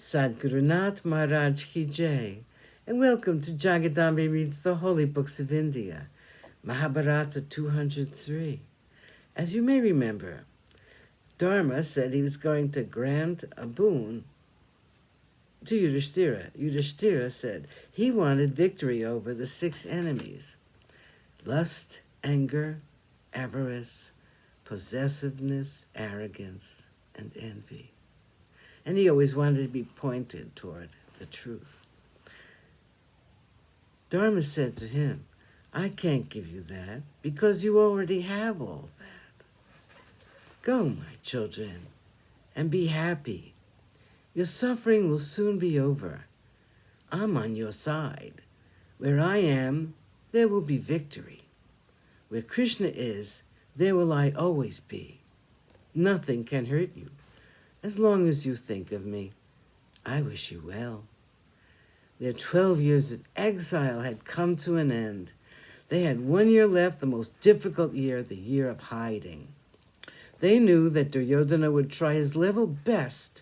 Sadgurunath Maharaj Ki Jai, and welcome to Jagadambe Reads the Holy Books of India, Mahabharata203. As you may remember, Dharma said he was going to grant a boon to Yudhishthira. Yudhishthira said he wanted victory over the 6 enemies: lust, anger, avarice, possessiveness, arrogance, and envy. And he always wanted to be pointed toward the truth. Dharma said to him, I can't give you that because you already have all that. Go, my children, and be happy. Your suffering will soon be over. I'm on your side. Where I am, there will be victory. Where Krishna is, there will I always be. Nothing can hurt you. As long as you think of me, I wish you well. Their 12 years of exile had come to an end. They had 1 year left, the most difficult year, the year of hiding. They knew that Duryodhana would try his level best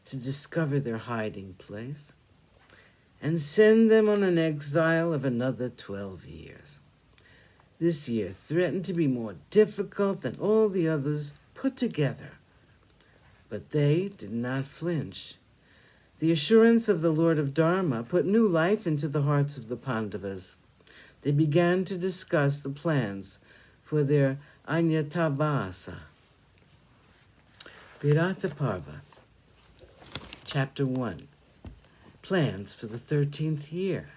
to discover their hiding place and send them on an exile of another 12 years. This year threatened to be more difficult than all the others put together. But they did not flinch. The assurance of the Lord of Dharma put new life into the hearts of the Pandavas. They began to discuss the plans for their Anyatavasa. Virata Parva, Chapter 1, Plans for the 13th year.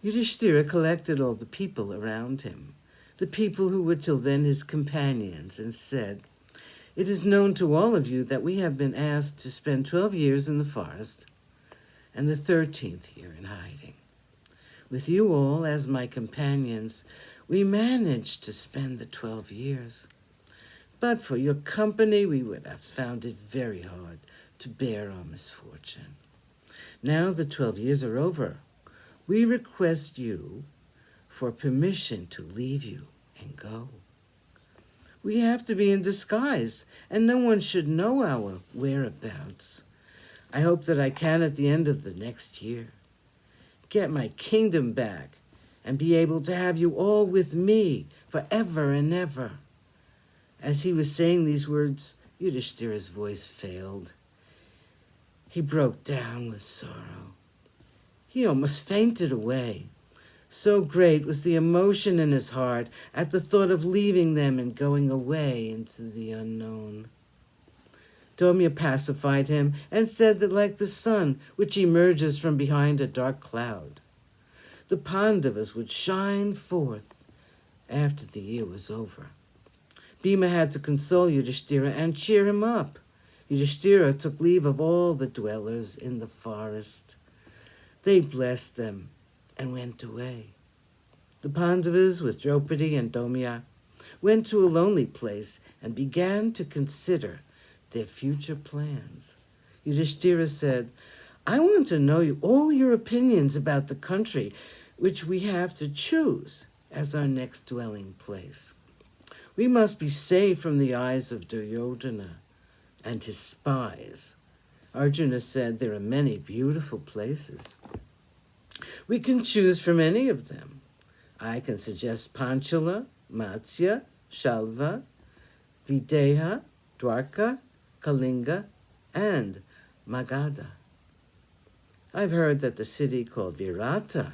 Yudhishthira collected all the people around him, the people who were till then his companions, and said, It is known to all of you that we have been asked to spend 12 years in the forest and the 13th year in hiding. With you all as my companions, we managed to spend the 12 years. But for your company, we would have found it very hard to bear our misfortune. Now the 12 years are over. We request you for permission to leave you and go. We have to be in disguise, and no one should know our whereabouts. I hope that I can, at the end of the next year, get my kingdom back and be able to have you all with me forever and ever. As he was saying these words, Yudhishthira's voice failed. He broke down with sorrow. He almost fainted away. So great was the emotion in his heart at the thought of leaving them and going away into the unknown. Domya pacified him and said that like the sun which emerges from behind a dark cloud, the Pandavas would shine forth after the year was over. Bhima had to console Yudhishthira and cheer him up. Yudhishthira took leave of all the dwellers in the forest. They blessed them and went away. The Pandavas, with Draupadi and Domya, went to a lonely place and began to consider their future plans. Yudhishthira said, I want to know all your opinions about the country which we have to choose as our next dwelling place. We must be safe from the eyes of Duryodhana and his spies. Arjuna said there are many beautiful places. We can choose from any of them. I can suggest Panchala, Matsya, Shalva, Videha, Dwarka, Kalinga, and Magadha. I've heard that the city called Virata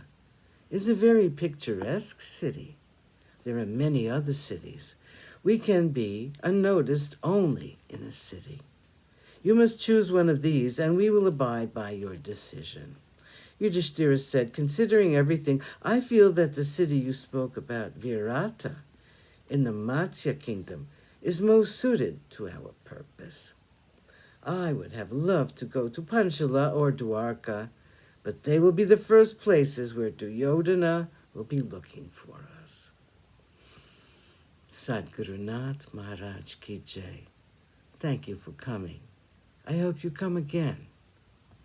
is a very picturesque city. There are many other cities. We can be unnoticed only in a city. You must choose one of these, and we will abide by your decision. Yudhishthira said, considering everything, I feel that the city you spoke about, Virata, in the Matsya kingdom, is most suited to our purpose. I would have loved to go to Panchala or Dwarka, but they will be the first places where Duryodhana will be looking for us. Sadgurunath Maharaj Ki Jai. Thank you for coming. I hope you come again.